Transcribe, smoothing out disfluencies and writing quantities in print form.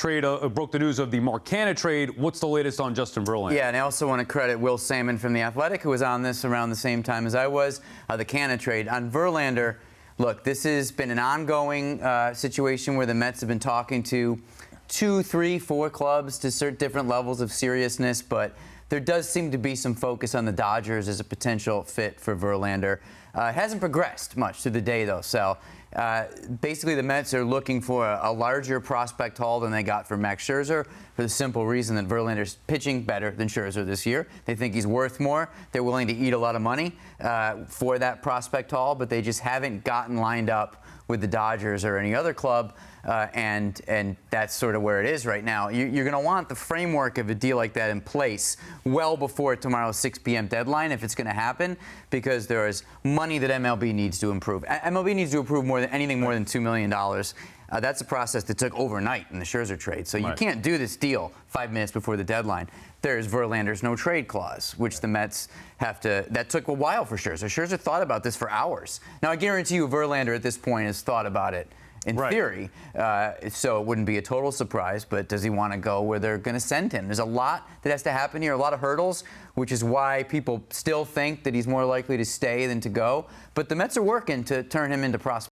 broke the news of the Mark Canha trade. What's the latest on Justin Verlander? Yeah, and I also want to credit Will Salmon from The Athletic, who was on this around the same time as I was, the Canha trade. On Verlander, look, this has been an ongoing situation where the Mets have been talking to 2, 3, 4 clubs to certain different levels of seriousness, but there does seem to be some focus on the Dodgers as a potential fit for Verlander. It hasn't progressed much through the day, though, so basically the Mets are looking for a larger prospect haul than they got for Max Scherzer for the simple reason that Verlander's pitching better than Scherzer this year. They think he's worth more. They're willing to eat a lot of money for that prospect haul, but they just haven't gotten lined up with the Dodgers or any other club, and that's sort of where it is right now. You're going to want the framework of a deal like that in place well before tomorrow's 6 p.m. deadline if it's going to happen, because there is money that MLB needs to improve. MLB needs to improve anything more than $2 million. That's a process that took overnight in the Scherzer trade. So you can't do this deal 5 minutes before the deadline. There's Verlander's no trade clause, which the Mets have to. That took a while for Scherzer. Scherzer thought about this for hours. Now, I guarantee you Verlander at this point has thought about it in theory, so it wouldn't be a total surprise, but does he want to go where they're going to send him? There's a lot that has to happen here, a lot of hurdles, which is why people still think that he's more likely to stay than to go. But the Mets are working to turn him into prospect.